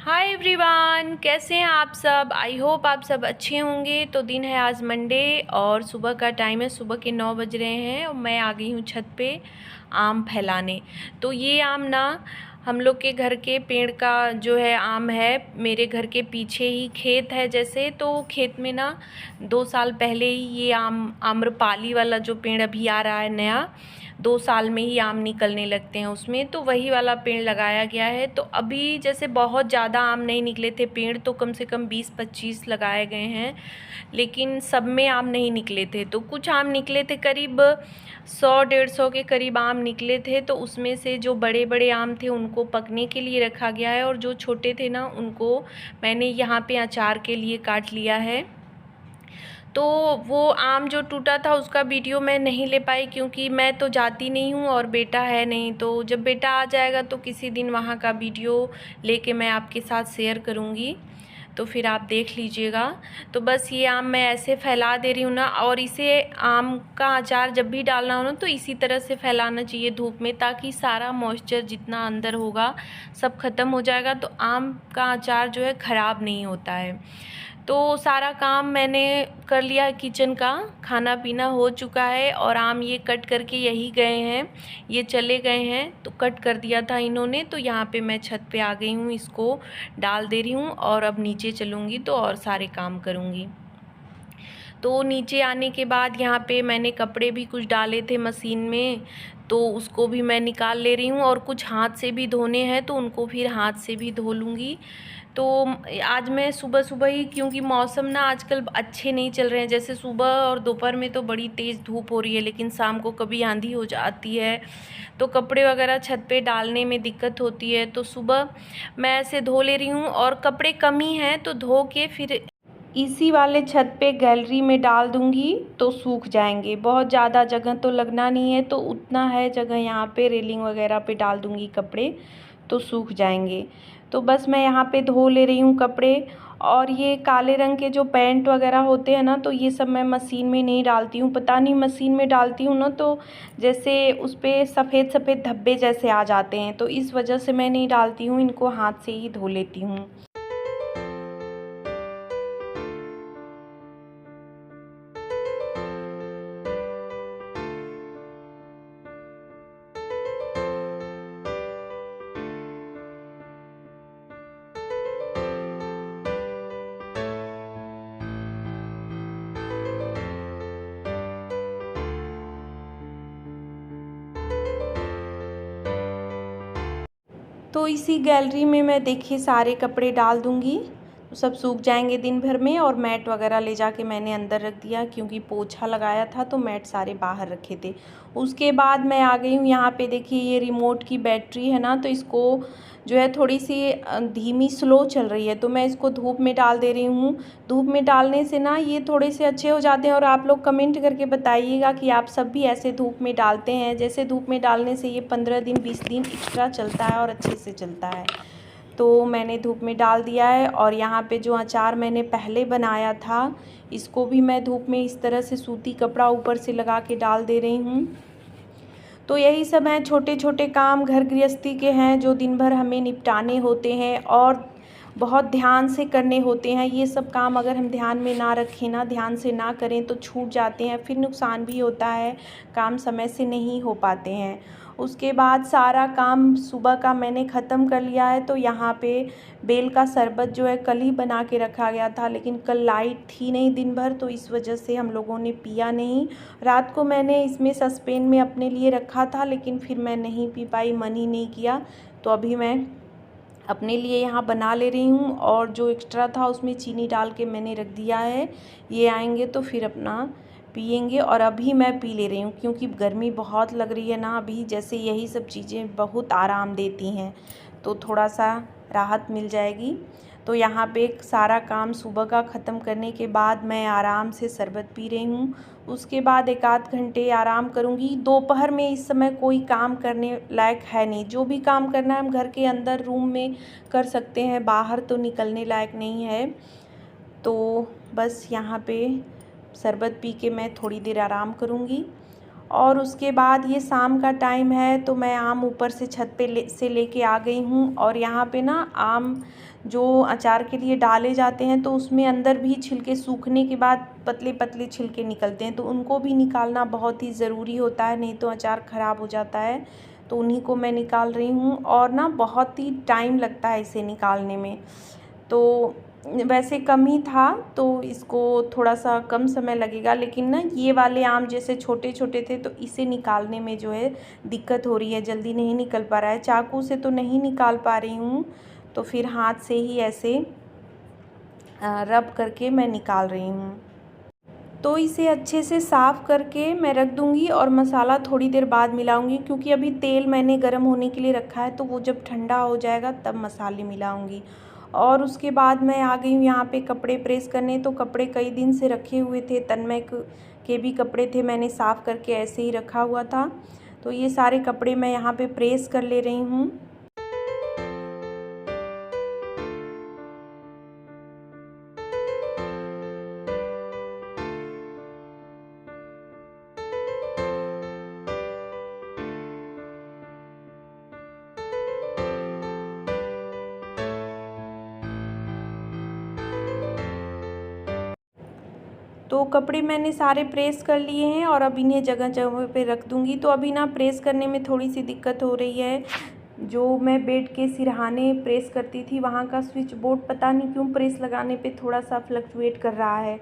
Hi everyone, कैसे हैं आप सब। आई होप आप सब अच्छे होंगे। तो दिन है आज मंडे और सुबह का टाइम है, सुबह के 9 बज रहे हैं और मैं आ गई हूँ छत पे आम फैलाने। तो ये आम ना हम लोग के घर के पेड़ का जो है आम है। मेरे घर के पीछे ही खेत है, जैसे तो खेत में ना 2 साल पहले ही ये आम्रपाली वाला जो पेड़ अभी आ रहा है नया, 2 साल में ही आम निकलने लगते हैं उसमें, तो वही वाला पेड़ लगाया गया है। तो अभी जैसे बहुत ज़्यादा आम नहीं निकले थे, पेड़ तो कम से कम 20-25 लगाए गए हैं, लेकिन सब में आम नहीं निकले थे। तो कुछ आम निकले थे, करीब 100-150 के करीब आम निकले थे। तो उसमें से जो बड़े बड़े आम थे उनको पकने के लिए रखा गया है, और जो छोटे थे ना उनको मैंने यहाँ पे अचार के लिए काट लिया है। तो वो आम जो टूटा था उसका वीडियो मैं नहीं ले पाई, क्योंकि मैं तो जाती नहीं हूँ और बेटा है नहीं। तो जब बेटा आ जाएगा तो किसी दिन वहाँ का वीडियो लेके मैं आपके साथ शेयर करूँगी, तो फिर आप देख लीजिएगा। तो बस ये आम मैं ऐसे फैला दे रही हूँ ना, और इसे आम का अचार जब भी डालना हो ना तो इसी तरह से फैलाना चाहिए धूप में, ताकि सारा मॉइस्चर जितना अंदर होगा सब ख़त्म हो जाएगा। तो आम का अचार जो है ख़राब नहीं होता है। तो सारा काम मैंने कर लिया, किचन का खाना पीना हो चुका है, और आम ये कट करके यही गए हैं, ये चले गए हैं तो कट कर दिया था इन्होंने। तो यहाँ पे मैं छत पे आ गई हूँ, इसको डाल दे रही हूँ और अब नीचे चलूँगी तो और सारे काम करूँगी। तो नीचे आने के बाद यहाँ पे मैंने कपड़े भी कुछ डाले थे मशीन में, तो उसको भी मैं निकाल ले रही हूँ, और कुछ हाथ से भी धोने हैं तो उनको फिर हाथ से भी धो लूँगी। तो आज मैं सुबह सुबह ही, क्योंकि मौसम ना आजकल अच्छे नहीं चल रहे हैं, जैसे सुबह और दोपहर में तो बड़ी तेज़ धूप हो रही है, लेकिन शाम को कभी आंधी हो जाती है तो कपड़े वगैरह छत पे डालने में दिक्कत होती है। तो सुबह मैं ऐसे धो ले रही हूँ, और कपड़े कम ही हैं तो धो के फिर इसी वाले छत पे गैलरी में डाल दूँगी तो सूख जाएंगे। बहुत ज़्यादा जगह तो लगना नहीं है, तो उतना है जगह यहाँ पे रेलिंग वगैरह पे डाल दूँगी कपड़े तो सूख जाएंगे। तो बस मैं यहाँ पे धो ले रही हूँ कपड़े। और ये काले रंग के जो पैंट वगैरह होते हैं ना, तो ये सब मैं मशीन में नहीं डालती हूँ। पता नहीं, मशीन में डालती हूँ ना तो जैसे उस पर सफ़ेद सफ़ेद धब्बे जैसे आ जाते हैं, तो इस वजह से मैं नहीं डालती हूँ, इनको हाथ से ही धो लेती हूँ। तो इसी गैलरी में मैं देखिए सारे कपड़े डाल दूँगी, तो सब सूख जाएंगे दिन भर में। और मैट वगैरह ले जाके मैंने अंदर रख दिया, क्योंकि पोछा लगाया था तो मैट सारे बाहर रखे थे। उसके बाद मैं आ गई हूँ यहाँ पे, देखिए ये रिमोट की बैटरी है ना, तो इसको जो है थोड़ी सी धीमी स्लो चल रही है, तो मैं इसको धूप में डाल दे रही हूँ। धूप में डालने से ना ये थोड़े से अच्छे हो जाते हैं। और आप लोग कमेंट करके बताइएगा कि आप सब भी ऐसे धूप में डालते हैं। जैसे धूप में डालने से ये 15 दिन 20 दिन एक्स्ट्रा चलता है और अच्छे से चलता है। तो मैंने धूप में डाल दिया है। और यहाँ पे जो अचार मैंने पहले बनाया था, इसको भी मैं धूप में इस तरह से सूती कपड़ा ऊपर से लगा के डाल दे रही हूँ। तो यही सब हैं, छोटे छोटे काम घर गृहस्थी के हैं जो दिन भर हमें निपटाने होते हैं और बहुत ध्यान से करने होते हैं। ये सब काम अगर हम ध्यान में ना रखें ना, ध्यान से ना करें तो छूट जाते हैं, फिर नुकसान भी होता है, काम समय से नहीं हो पाते हैं। उसके बाद सारा काम सुबह का मैंने ख़त्म कर लिया है। तो यहाँ पे बेल का शरबत जो है कल ही बना के रखा गया था, लेकिन कल लाइट थी नहीं दिन भर, तो इस वजह से हम लोगों ने पिया नहीं। रात को मैंने इसमें सस्पेन में अपने लिए रखा था, लेकिन फिर मैं नहीं पी पाई, मन ही नहीं किया। तो अभी मैं अपने लिए यहाँ बना ले रही हूँ, और जो एक्स्ट्रा था उसमें चीनी डाल के मैंने रख दिया है। ये आएंगे तो फिर अपना पियेंगे, और अभी मैं पी ले रही हूँ क्योंकि गर्मी बहुत लग रही है ना अभी। जैसे यही सब चीज़ें बहुत आराम देती हैं, तो थोड़ा सा राहत मिल जाएगी। तो यहाँ पे सारा काम सुबह का ख़त्म करने के बाद मैं आराम से शरबत पी रही हूँ। उसके बाद 1 आध घंटे आराम करूँगी। दोपहर में इस समय कोई काम करने लायक है नहीं, जो भी काम करना है हम घर के अंदर रूम में कर सकते हैं, बाहर तो निकलने लायक नहीं है। तो बस यहाँ पे शरबत पी के मैं थोड़ी देर आराम करूँगी। और उसके बाद ये शाम का टाइम है, तो मैं आम ऊपर से छत पे से लेके आ गई हूँ। और यहाँ पे ना आम जो अचार के लिए डाले जाते हैं तो उसमें अंदर भी छिलके सूखने के बाद पतले पतले छिलके निकलते हैं, तो उनको भी निकालना बहुत ही ज़रूरी होता है, नहीं तो अचार ख़राब हो जाता है। तो उन्हीं को मैं निकाल रही हूँ और ना बहुत ही टाइम लगता है इसे निकालने में। तो वैसे कम ही था तो इसको थोड़ा सा कम समय लगेगा, लेकिन ना ये वाले आम जैसे छोटे छोटे थे तो इसे निकालने में जो है दिक्कत हो रही है, जल्दी नहीं निकल पा रहा है। चाकू से तो नहीं निकाल पा रही हूँ, तो फिर हाथ से ही ऐसे रब करके मैं निकाल रही हूँ। तो इसे अच्छे से साफ़ करके मैं रख दूँगी और मसाला थोड़ी देर बाद मिलाऊँगी, क्योंकि अभी तेल मैंने गर्म होने के लिए रखा है, तो वो जब ठंडा हो जाएगा तब मसाले मिलाऊँगी। और उसके बाद मैं आ गई हूँ यहाँ पे कपड़े प्रेस करने। तो कपड़े कई दिन से रखे हुए थे, तन्मय के भी कपड़े थे, मैंने साफ़ करके ऐसे ही रखा हुआ था। तो ये सारे कपड़े मैं यहाँ पे प्रेस कर ले रही हूँ। तो कपड़े मैंने सारे प्रेस कर लिए हैं और अब इन्हें जगह जगह पे रख दूँगी। तो अभी ना प्रेस करने में थोड़ी सी दिक्कत हो रही है। जो मैं बेड के सिरहाने प्रेस करती थी वहाँ का स्विच बोर्ड पता नहीं क्यों प्रेस लगाने पे थोड़ा सा फ्लक्चुएट कर रहा है,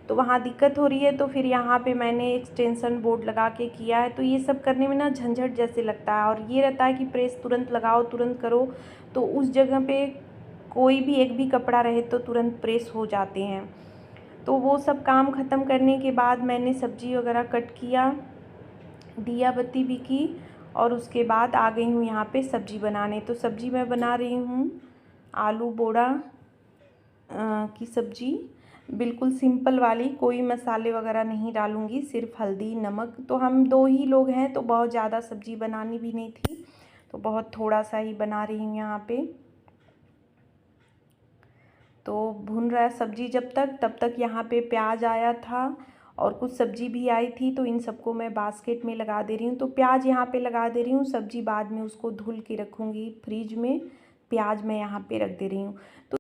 तो वहाँ दिक्कत हो रही है। तो फिर यहाँ पे मैंने एक्सटेंशन बोर्ड लगा के किया है। तो ये सब करने में ना झंझट जैसे लगता है, और ये रहता है कि प्रेस तुरंत लगाओ तुरंत करो, तो उस जगह पे कोई भी एक भी कपड़ा रहे तो तुरंत प्रेस हो जाते हैं। तो वो सब काम ख़त्म करने के बाद मैंने सब्ज़ी वगैरह कट किया, दिया बत्ती भी की, और उसके बाद आ गई हूँ यहाँ पे सब्ज़ी बनाने। तो सब्ज़ी मैं बना रही हूँ आलू बोड़ा की सब्ज़ी, बिल्कुल सिंपल वाली, कोई मसाले वगैरह नहीं डालूँगी, सिर्फ हल्दी नमक। तो हम 2 ही लोग हैं तो बहुत ज़्यादा सब्ज़ी बनानी भी नहीं थी, तो बहुत थोड़ा सा ही बना रही हूँ यहाँ पे। तो भून रहा है सब्ज़ी जब तक, तब तक यहाँ पे प्याज आया था और कुछ सब्ज़ी भी आई थी, तो इन सबको मैं बास्केट में लगा दे रही हूँ। तो प्याज यहाँ पे लगा दे रही हूँ, सब्ज़ी बाद में उसको धुल के रखूँगी फ्रिज में। प्याज मैं यहाँ पे रख दे रही हूँ।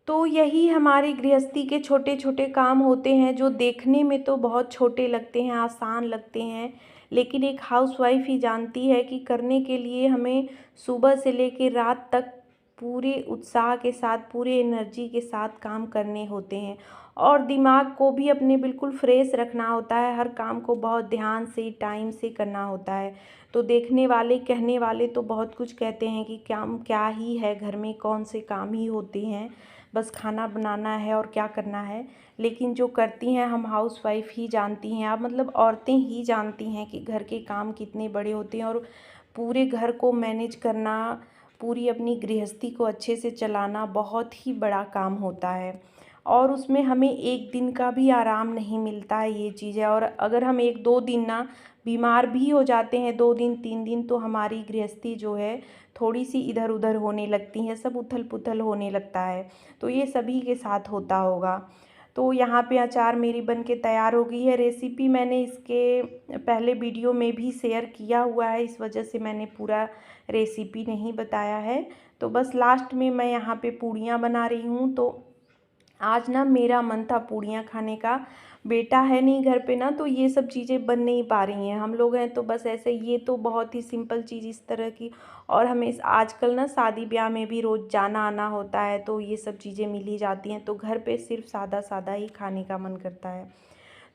तो यही हमारी गृहस्थी के छोटे छोटे काम होते हैं, जो देखने में तो बहुत छोटे लगते हैं, आसान लगते हैं, लेकिन एक हाउसवाइफ़ ही जानती है कि करने के लिए हमें सुबह से लेकर रात तक पूरे उत्साह के साथ, पूरे एनर्जी के साथ काम करने होते हैं, और दिमाग को भी अपने बिल्कुल फ्रेश रखना होता है। हर काम को बहुत ध्यान से, टाइम से करना होता है। तो देखने वाले, कहने वाले तो बहुत कुछ कहते हैं कि काम क्या ही है, घर में कौन से काम ही होते हैं, बस खाना बनाना है और क्या करना है। लेकिन जो करती हैं हम हाउसवाइफ़ ही जानती हैं, आप मतलब औरतें ही जानती हैं कि घर के काम कितने बड़े होते हैं, और पूरे घर को मैनेज करना, पूरी अपनी गृहस्थी को अच्छे से चलाना बहुत ही बड़ा काम होता है, और उसमें हमें एक दिन का भी आराम नहीं मिलता है, ये चीज़ है। और अगर हम 1-2 दिन ना बीमार भी हो जाते हैं, 2 दिन 3 दिन, तो हमारी गृहस्थी जो है थोड़ी सी इधर उधर होने लगती है, सब उथल पुथल होने लगता है। तो ये सभी के साथ होता होगा। तो यहाँ पे अचार मेरी बन के तैयार हो गई है। रेसिपी मैंने इसके पहले वीडियो में भी शेयर किया हुआ है, इस वजह से मैंने पूरा रेसिपी नहीं बताया है। तो बस लास्ट में मैं यहाँ पे पूड़ियाँ बना रही हूँ। तो आज ना मेरा मन था पूड़ियाँ खाने का, बेटा है नहीं घर पे ना, तो ये सब चीज़ें बन नहीं पा रही हैं। हम लोग हैं तो बस ऐसे, ये तो बहुत ही सिंपल चीज़ इस तरह की, और हमें आजकल ना शादी ब्याह में भी रोज़ जाना आना होता है, तो ये सब चीज़ें मिल ही जाती हैं, तो घर पे सिर्फ सादा सादा ही खाने का मन करता है।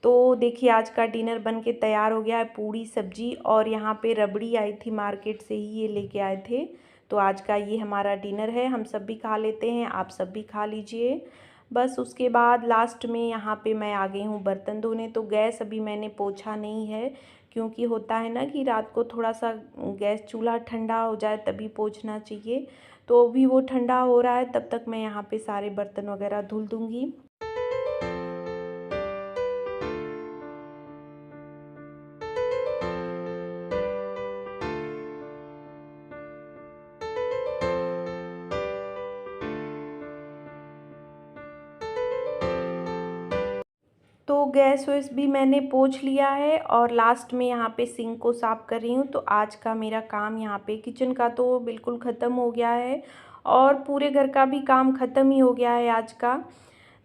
तो देखिए आज का डिनर बन के तैयार हो गया है, पूड़ी सब्जी, और यहाँ पे रबड़ी आई थी मार्केट से ही, ये लेके आए थे। तो आज का ये हमारा डिनर है, हम सब भी खा लेते हैं, आप सब भी खा लीजिए। बस उसके बाद लास्ट में यहाँ पे मैं आ गई हूँ बर्तन धोने। तो गैस अभी मैंने पोछा नहीं है, क्योंकि होता है ना कि रात को थोड़ा सा गैस चूल्हा ठंडा हो जाए तभी पोछना चाहिए। तो अभी वो ठंडा हो रहा है, तब तक मैं यहाँ पे सारे बर्तन वगैरह धुल दूँगी। तो गैस वैस भी मैंने पोंछ लिया है, और लास्ट में यहाँ पे सिंक को साफ़ कर रही हूँ। तो आज का मेरा काम यहाँ पे किचन का तो बिल्कुल ख़त्म हो गया है, और पूरे घर का भी काम ख़त्म ही हो गया है आज का।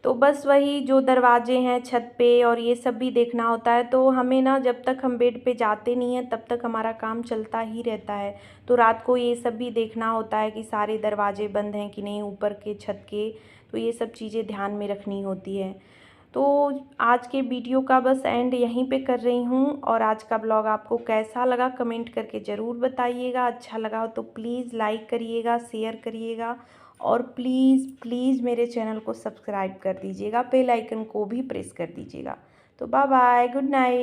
तो बस वही जो दरवाजे हैं छत पे और ये सब भी देखना होता है। तो हमें ना जब तक हम बेड पे जाते नहीं हैं तब तक हमारा काम चलता ही रहता है। तो रात को ये सब भी देखना होता है कि सारे दरवाजे बंद हैं कि नहीं, ऊपर के छत के। तो ये सब चीज़ें ध्यान में रखनी होती है। तो आज के वीडियो का बस एंड यहीं पे कर रही हूँ। और आज का ब्लॉग आपको कैसा लगा कमेंट करके ज़रूर बताइएगा। अच्छा लगा हो तो प्लीज़ लाइक करिएगा, शेयर करिएगा और प्लीज़ प्लीज़ मेरे चैनल को सब्सक्राइब कर दीजिएगा, बेल आइकन को भी प्रेस कर दीजिएगा। तो बाय बाय, गुड नाइट।